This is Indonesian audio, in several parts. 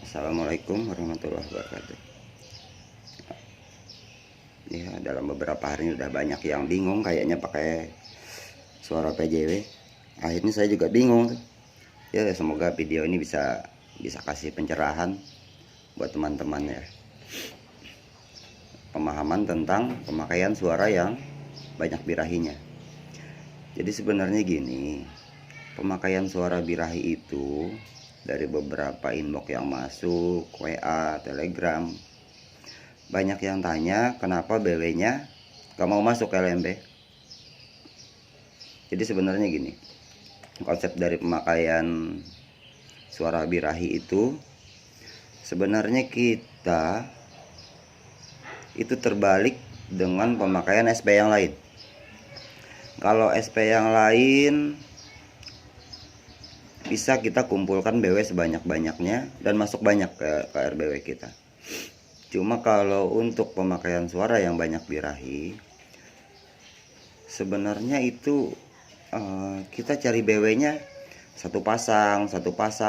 Assalamualaikum warahmatullahi wabarakatuh. Ya, dalam beberapa hari ini udah banyak yang bingung kayaknya pakai suara PJW. Akhirnya saya juga bingung tuh. Ya, semoga video ini bisa kasih pencerahan buat teman-teman ya. Pemahaman tentang pemakaian suara yang banyak birahinya. Jadi sebenarnya gini, pemakaian suara birahi itu dari beberapa inbox yang masuk, WA, Telegram, banyak yang tanya kenapa BW-nya gak mau masuk LMB. Jadi sebenarnya gini, konsep dari pemakaian suara birahi itu sebenarnya kita itu terbalik dengan pemakaian SP yang lain. Kalau SP yang lain bisa kita kumpulkan BW sebanyak-banyaknya dan masuk banyak ke RBW kita. Cuma kalau untuk pemakaian suara yang banyak birahi, sebenarnya itu kita cari BW-nya satu pasang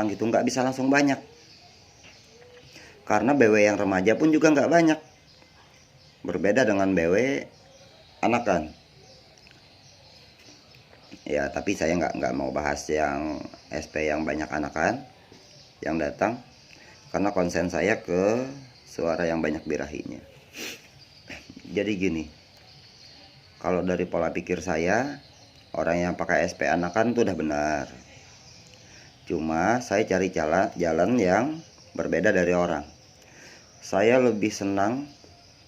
gitu, nggak bisa langsung banyak. Karena BW yang remaja pun juga nggak banyak. Berbeda dengan BW anakan. Ya, tapi saya nggak mau bahas yang SP yang banyak anakan yang datang, karena konsen saya ke suara yang banyak birahinya. Jadi gini, kalau dari pola pikir saya, orang yang pakai SP anakan itu udah benar. Cuma saya cari jalan yang berbeda dari orang. Saya lebih senang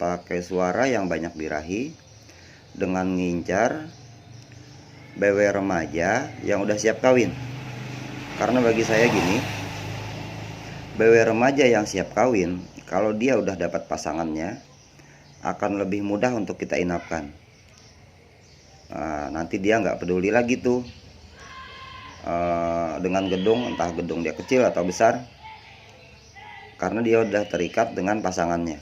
pakai suara yang banyak birahi dengan ngincar BW remaja yang udah siap kawin. Karena bagi saya gini, BW remaja yang siap kawin, kalau dia udah dapat pasangannya, akan lebih mudah untuk kita inapkan. Nanti dia nggak peduli lagi tuh dengan gedung, entah gedung dia kecil atau besar, karena dia udah terikat dengan pasangannya.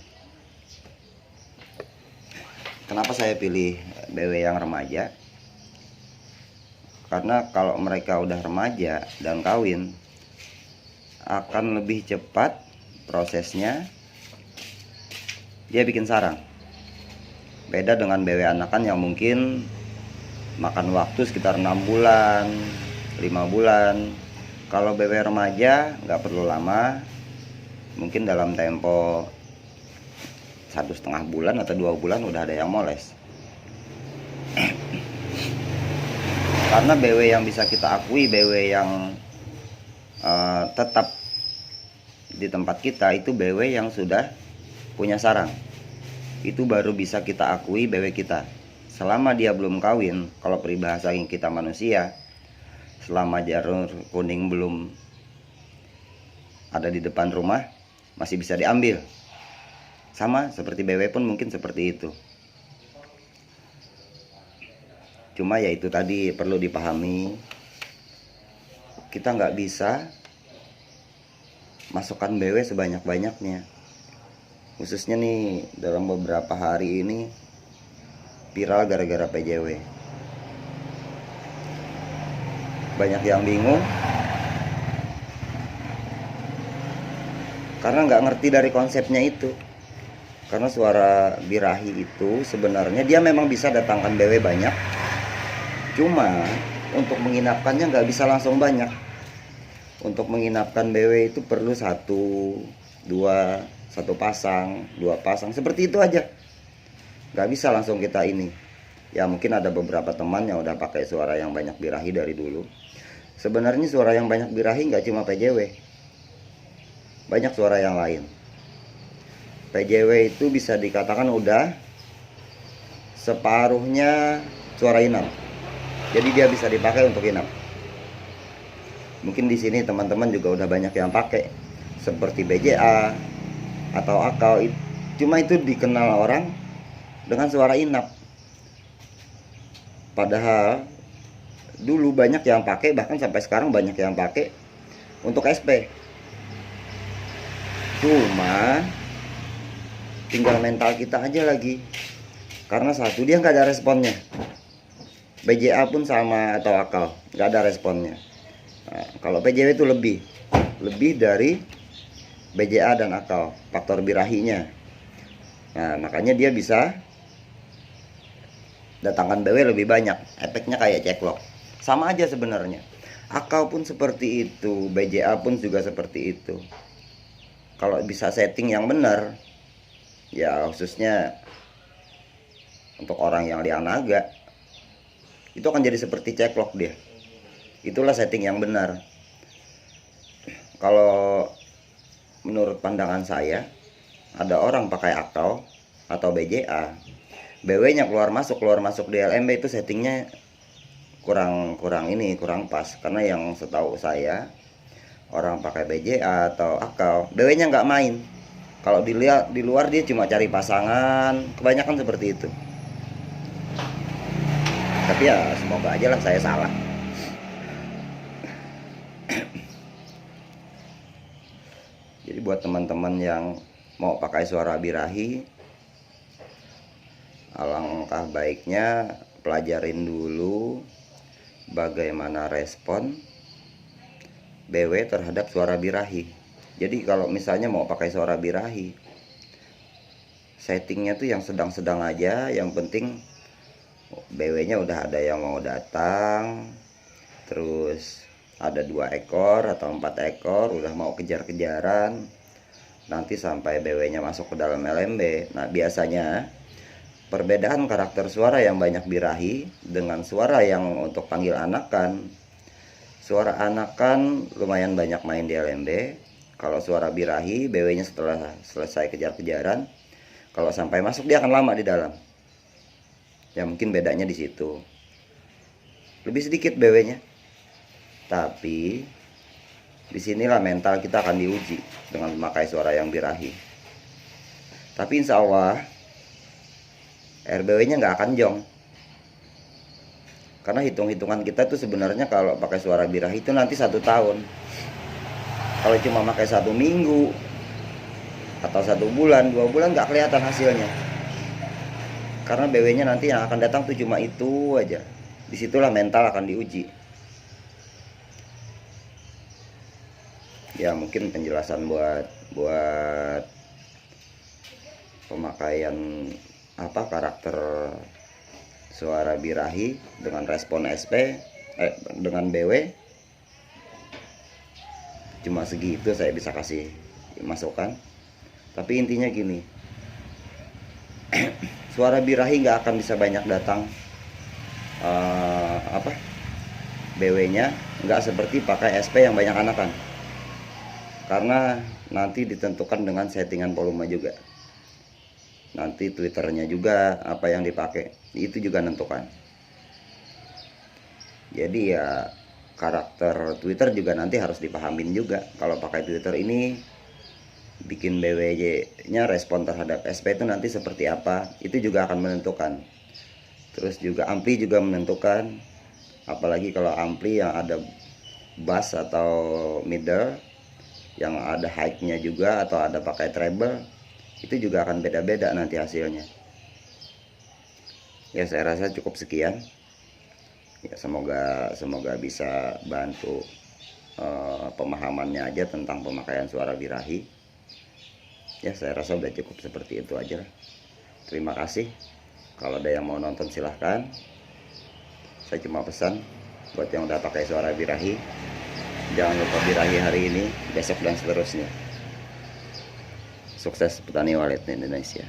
Kenapa saya pilih BW yang remaja? Karena kalau mereka udah remaja dan kawin, akan lebih cepat prosesnya dia bikin sarang. Beda dengan BW anakan yang mungkin makan waktu sekitar 6 bulan, 5 bulan. Kalau BW remaja nggak perlu lama, mungkin dalam tempo 1,5 bulan atau 2 bulan udah ada yang moles. Karena BW yang bisa kita akui, BW yang tetap di tempat kita itu BW yang sudah punya sarang. Itu baru bisa kita akui BW kita. Selama dia belum kawin, kalau peribahasa kita manusia, selama jarur kuning belum ada di depan rumah, masih bisa diambil. Sama seperti BW pun mungkin seperti itu. Cuma ya itu tadi perlu dipahami, kita nggak bisa masukkan BW sebanyak-banyaknya. Khususnya nih dalam beberapa hari ini viral gara-gara PJW. Banyak yang bingung karena nggak ngerti dari konsepnya itu. Karena suara birahi itu sebenarnya dia memang bisa datangkan BW banyak, cuma untuk menginapkannya nggak bisa langsung banyak. Untuk menginapkan BW itu perlu 1, 2, 1 pasang, 2 pasang, seperti itu aja. Nggak bisa langsung kita ini. Ya mungkin ada beberapa teman yang udah pakai suara yang banyak birahi dari dulu. Sebenarnya suara yang banyak birahi nggak cuma PJW, banyak suara yang lain. PJW itu bisa dikatakan udah separuhnya suara inap. Jadi dia bisa dipakai untuk inap. Mungkin di sini teman-teman juga udah banyak yang pakai seperti BJA atau akal. Cuma itu dikenal orang dengan suara inap. Padahal dulu banyak yang pakai, bahkan sampai sekarang banyak yang pakai untuk SP. Cuma tinggal mental kita aja lagi. Karena satu, dia nggak ada responnya. BJA pun sama atau akal, nggak ada responnya. Nah, kalau PJW itu lebih dari BJA dan akal, faktor birahinya. Nah, makanya dia bisa datangkan BW lebih banyak. Efeknya kayak ceklok. Sama aja sebenarnya. Akal pun seperti itu, BJA pun juga seperti itu. Kalau bisa setting yang benar, ya khususnya untuk orang yang liang naga, itu akan jadi seperti ceklok dia. Itulah setting yang benar. Kalau menurut pandangan saya, ada orang pakai akal atau BJA, BW-nya keluar masuk di LMB itu settingnya kurang pas. Karena yang setahu saya, orang pakai BJA atau akal, BW-nya nggak main. Kalau dilihat di luar dia cuma cari pasangan, kebanyakan seperti itu. Tapi ya semoga aja lah saya salah. Jadi buat teman-teman yang mau pakai suara birahi, alangkah baiknya pelajarin dulu bagaimana respon BW terhadap suara birahi. Jadi kalau misalnya mau pakai suara birahi, settingnya tuh yang sedang-sedang aja. Yang penting BW-nya udah ada yang mau datang, terus ada 2 ekor atau 4 ekor udah mau kejar-kejaran, nanti sampai BW-nya masuk ke dalam LMB. Nah, biasanya perbedaan karakter suara yang banyak birahi dengan suara yang untuk panggil anakan. Suara anakan lumayan banyak main di LMB. Kalau suara birahi, BW-nya setelah selesai kejar-kejaran, kalau sampai masuk dia akan lama di dalam. Ya mungkin bedanya di situ. Lebih sedikit BW-nya. Tapi disinilah mental kita akan diuji dengan memakai suara yang birahi. Tapi insya Allah RBW-nya nggak akan jong. Karena hitung-hitungan kita tuh sebenarnya kalau pakai suara birahi itu nanti 1 tahun. Kalau cuma pakai 1 minggu atau 1 bulan, 2 bulan nggak kelihatan hasilnya. Karena BW-nya nanti yang akan datang tuh cuma itu aja. Disitulah mental akan diuji. Ya mungkin penjelasan buat pemakaian karakter suara birahi dengan respon SP dengan BW cuma segitu saya bisa kasih masukan. Tapi intinya gini, suara birahi nggak akan bisa banyak datang, BW-nya nggak seperti pakai SP yang banyak anakan. Karena nanti ditentukan dengan settingan volume juga. Nanti Twitternya juga apa yang dipakai, itu juga menentukan. Jadi ya karakter Twitter juga nanti harus dipahamin juga. Kalau pakai Twitter ini bikin BWJ-nya respon terhadap SP itu nanti seperti apa, itu juga akan menentukan. Terus juga ampli juga menentukan. Apalagi kalau ampli yang ada bass atau middle, yang ada high-nya juga atau ada pakai treble, itu juga akan beda-beda nanti hasilnya. Ya saya rasa cukup sekian. Ya semoga bisa bantu pemahamannya aja tentang pemakaian suara birahi. Ya saya rasa udah cukup seperti itu aja. Terima kasih. Kalau ada yang mau nonton silahkan. Saya cuma pesan buat yang udah pakai suara birahi, jangan lupa birahi hari ini, besok dan seterusnya. Sukses petani walet Indonesia.